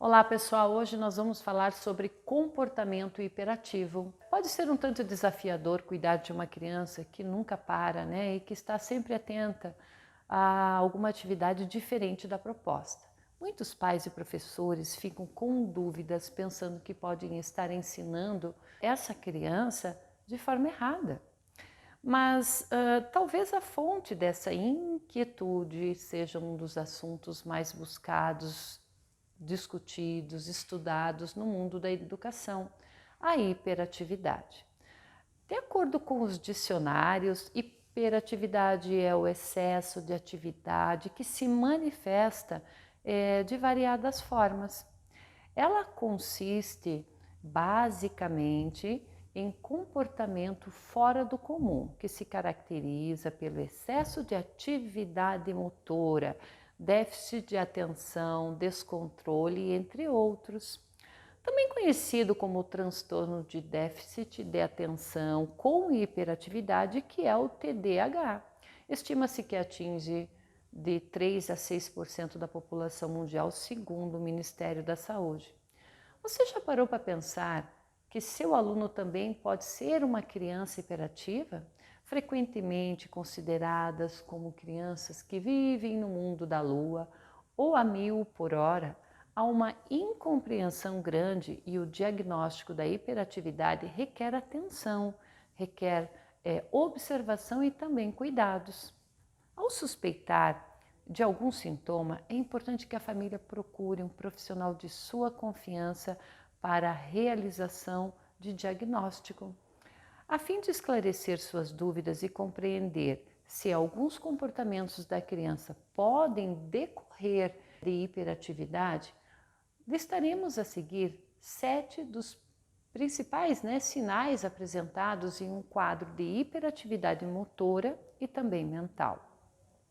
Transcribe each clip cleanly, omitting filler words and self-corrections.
Olá pessoal, hoje nós vamos falar sobre comportamento hiperativo. Pode ser um tanto desafiador cuidar de uma criança que nunca para, né, e que está sempre atenta a alguma atividade diferente da proposta. Muitos pais e professores ficam com dúvidas pensando que podem estar ensinando essa criança de forma errada. Mas talvez a fonte dessa inquietude seja um dos assuntos mais buscados, discutidos, estudados no mundo da educação, a hiperatividade. De acordo com os dicionários, hiperatividade é o excesso de atividade que se manifesta de variadas formas. Ela consiste basicamente em comportamento fora do comum, que se caracteriza pelo excesso de atividade motora, déficit de atenção, descontrole, entre outros. Também conhecido como transtorno de déficit de atenção com hiperatividade, que é o TDAH. Estima-se que atinge de 3 a 6% da população mundial, segundo o Ministério da Saúde. Você já parou para pensar que seu aluno também pode ser uma criança hiperativa? Frequentemente consideradas como crianças que vivem no mundo da lua ou a 1000 por hora, há uma incompreensão grande e o diagnóstico da hiperatividade requer atenção, requer observação e também cuidados. Ao suspeitar de algum sintoma, é importante que a família procure um profissional de sua confiança para a realização de diagnóstico. A fim de esclarecer suas dúvidas e compreender se alguns comportamentos da criança podem decorrer de hiperatividade, listaremos a seguir 7 dos principais sinais apresentados em um quadro de hiperatividade motora e também mental.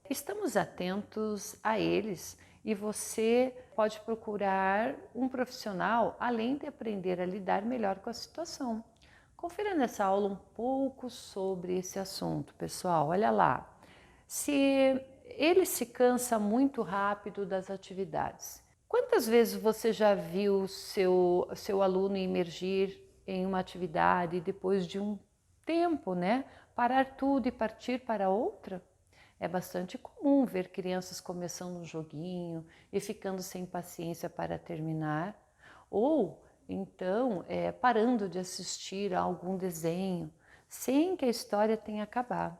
Estamos atentos a eles e você pode procurar um profissional além de aprender a lidar melhor com a situação. Confira nessa aula um pouco sobre esse assunto, pessoal. Olha lá, se ele se cansa muito rápido das atividades. Quantas vezes você já viu seu aluno emergir em uma atividade e depois de um tempo, parar tudo e partir para outra? É bastante comum ver crianças começando um joguinho e ficando sem paciência para terminar, ou então parando de assistir a algum desenho sem que a história tenha acabado.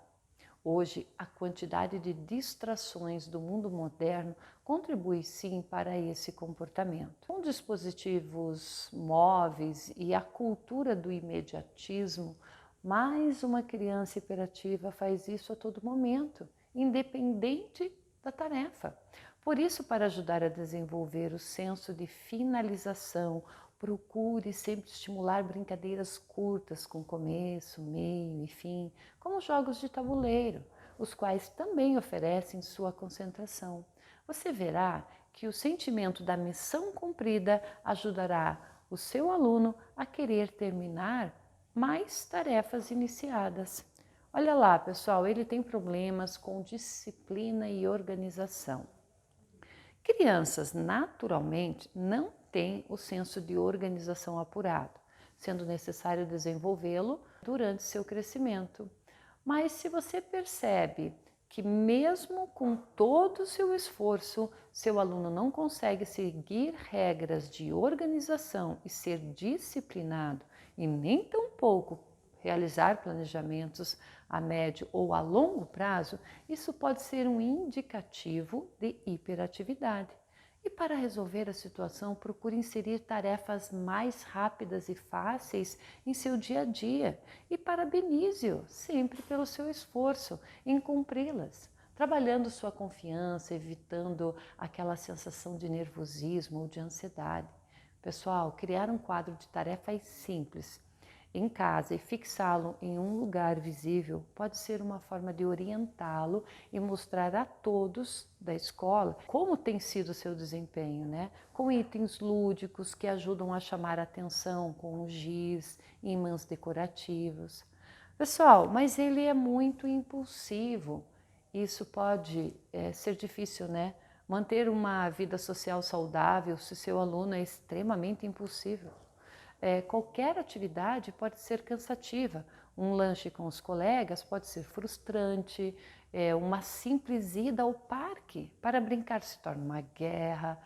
Hoje, a quantidade de distrações do mundo moderno contribui sim para esse comportamento. Com dispositivos móveis e a cultura do imediatismo, mais uma criança hiperativa faz isso a todo momento, independente da tarefa. Por isso, para ajudar a desenvolver o senso de finalização, procure sempre estimular brincadeiras curtas com começo, meio e fim, como jogos de tabuleiro, os quais também oferecem sua concentração. Você verá que o sentimento da missão cumprida ajudará o seu aluno a querer terminar mais tarefas iniciadas. Olha lá, pessoal, ele tem problemas com disciplina e organização. Crianças, naturalmente, não têm o senso de organização apurado, sendo necessário desenvolvê-lo durante seu crescimento. Mas se você percebe que mesmo com todo o seu esforço, seu aluno não consegue seguir regras de organização e ser disciplinado, e nem tampouco realizar planejamentos a médio ou a longo prazo, isso pode ser um indicativo de hiperatividade. E para resolver a situação, procure inserir tarefas mais rápidas e fáceis em seu dia a dia e parabenize-o sempre pelo seu esforço em cumpri-las, trabalhando sua confiança, evitando aquela sensação de nervosismo ou de ansiedade. Pessoal, criar um quadro de tarefas simples em casa e fixá-lo em um lugar visível pode ser uma forma de orientá-lo e mostrar a todos da escola como tem sido o seu desempenho, com itens lúdicos que ajudam a chamar a atenção, com giz, imãs decorativos. Pessoal, mas ele é muito impulsivo. Isso pode ser difícil, Manter uma vida social saudável se seu aluno é extremamente impulsivo. Qualquer atividade pode ser cansativa. Um lanche com os colegas pode ser frustrante. Uma simples ida ao parque para brincar se torna uma guerra.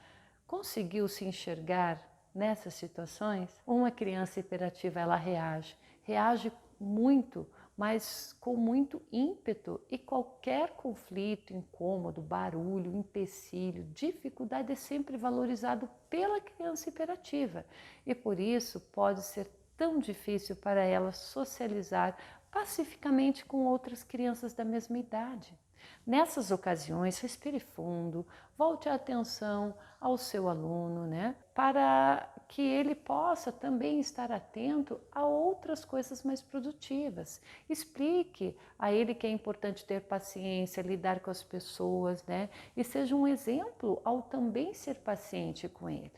Conseguiu se enxergar nessas situações? Uma criança hiperativa, ela reage muito, mas com muito ímpeto, e qualquer conflito, incômodo, barulho, empecilho, dificuldade é sempre valorizado pela criança hiperativa, e por isso pode ser tão difícil para ela socializar pacificamente com outras crianças da mesma idade. Nessas ocasiões, respire fundo, volte a atenção ao seu aluno, né? Para que ele possa também estar atento a outras coisas mais produtivas. Explique a ele que é importante ter paciência, lidar com as pessoas, né? E seja um exemplo ao também ser paciente com ele.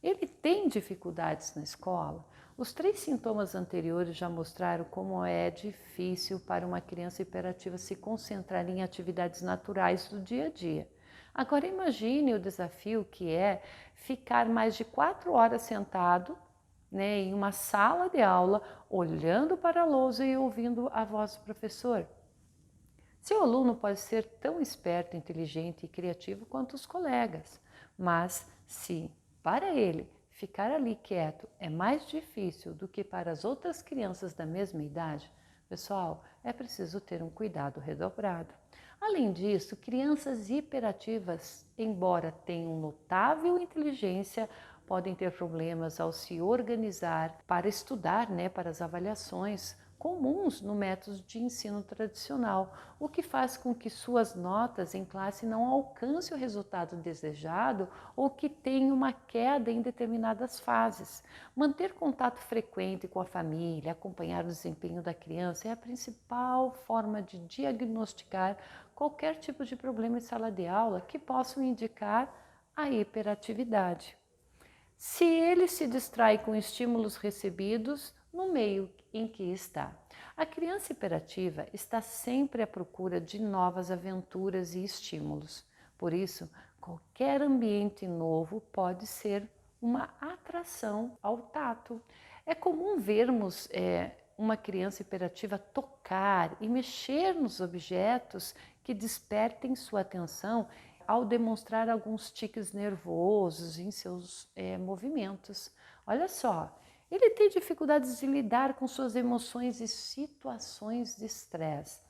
Ele tem dificuldades na escola? Os 3 sintomas anteriores já mostraram como é difícil para uma criança hiperativa se concentrar em atividades naturais do dia a dia. Agora imagine o desafio que é ficar mais de 4 horas sentado, né, em uma sala de aula, olhando para a lousa e ouvindo a voz do professor. Seu aluno pode ser tão esperto, inteligente e criativo quanto os colegas, mas se para ele ficar ali quieto é mais difícil do que para as outras crianças da mesma idade, pessoal, é preciso ter um cuidado redobrado. Além disso, crianças hiperativas, embora tenham notável inteligência, podem ter problemas ao se organizar para estudar, né, para as avaliações comuns no método de ensino tradicional, o que faz com que suas notas em classe não alcancem o resultado desejado ou que tenha uma queda em determinadas fases. Manter contato frequente com a família, acompanhar o desempenho da criança é a principal forma de diagnosticar qualquer tipo de problema em sala de aula que possam indicar a hiperatividade. Se ele se distrai com estímulos recebidos no meio em que está. A criança hiperativa está sempre à procura de novas aventuras e estímulos. Por isso, qualquer ambiente novo pode ser uma atração ao tato. É comum vermos uma criança hiperativa tocar e mexer nos objetos que despertem sua atenção ao demonstrar alguns tiques nervosos em seus movimentos. Olha só, ele tem dificuldades de lidar com suas emoções e situações de estresse.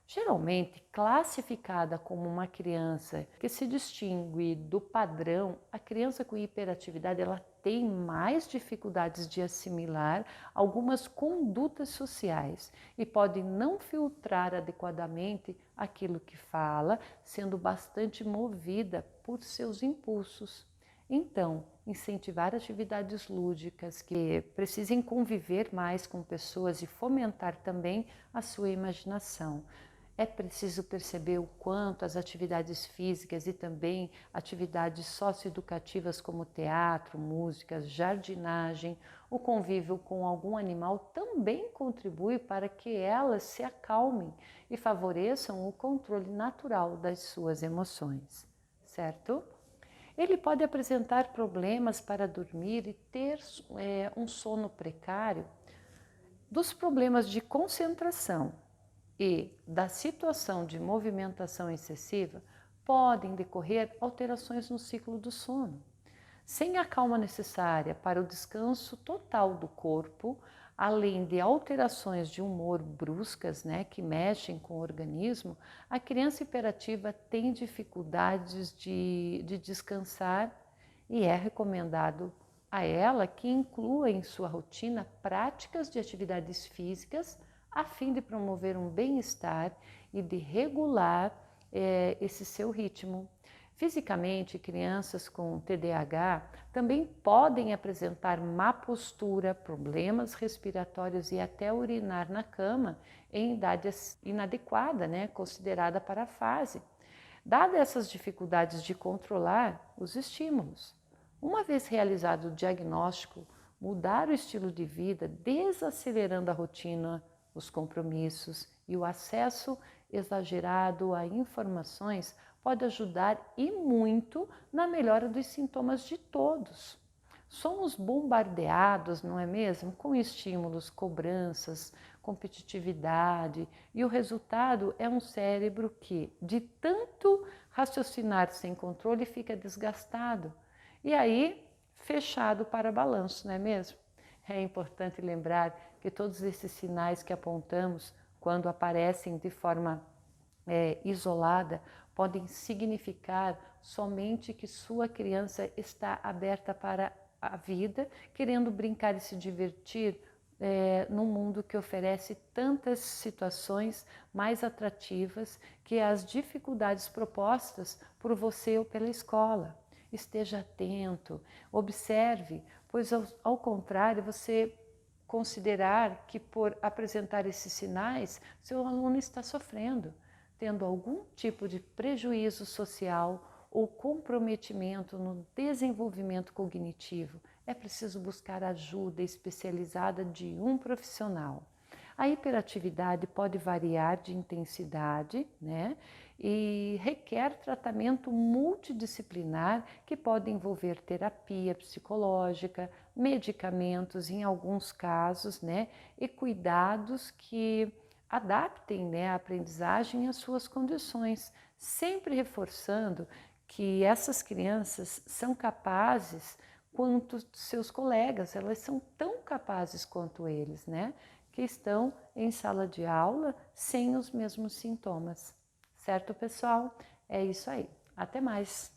Geralmente classificada como uma criança que se distingue do padrão, a criança com hiperatividade ela tem mais dificuldades de assimilar algumas condutas sociais e pode não filtrar adequadamente aquilo que fala, sendo bastante movida por seus impulsos. Então, incentivar atividades lúdicas que precisem conviver mais com pessoas e fomentar também a sua imaginação. É preciso perceber o quanto as atividades físicas e também atividades socioeducativas como teatro, música, jardinagem, o convívio com algum animal também contribui para que elas se acalmem e favoreçam o controle natural das suas emoções, certo? Ele pode apresentar problemas para dormir e ter um sono precário. Dos problemas de concentração e da situação de movimentação excessiva, podem decorrer alterações no ciclo do sono. Sem a calma necessária para o descanso total do corpo, além de alterações de humor bruscas, né, que mexem com o organismo, a criança hiperativa tem dificuldades de descansar e é recomendado a ela que inclua em sua rotina práticas de atividades físicas a fim de promover um bem-estar e de regular esse seu ritmo. Fisicamente, crianças com TDAH também podem apresentar má postura, problemas respiratórios e até urinar na cama em idade inadequada, né, considerada para a fase, dadas essas dificuldades de controlar os estímulos. Uma vez realizado o diagnóstico, mudar o estilo de vida, desacelerando a rotina, os compromissos e o acesso exagerado a informações pode ajudar e muito na melhora dos sintomas de todos. Somos bombardeados, não é mesmo, com estímulos, cobranças, competitividade, e o resultado é um cérebro que, de tanto raciocinar sem controle, fica desgastado e aí fechado para balanço, não é mesmo? É importante lembrar que todos esses sinais que apontamos, quando aparecem de forma isolada, podem significar somente que sua criança está aberta para a vida, querendo brincar e se divertir num mundo que oferece tantas situações mais atrativas que as dificuldades propostas por você ou pela escola. Esteja atento, observe, pois ao contrário, você considerar que por apresentar esses sinais, seu aluno está sofrendo, tendo algum tipo de prejuízo social ou comprometimento no desenvolvimento cognitivo, é preciso buscar ajuda especializada de um profissional. A hiperatividade pode variar de intensidade, né? E requer tratamento multidisciplinar que pode envolver terapia psicológica, medicamentos em alguns casos, né? E cuidados que adaptem, né, a aprendizagem às suas condições, sempre reforçando que essas crianças são capazes quanto seus colegas, elas são tão capazes quanto eles, né? Que estão em sala de aula sem os mesmos sintomas. Certo, pessoal? É isso aí. Até mais!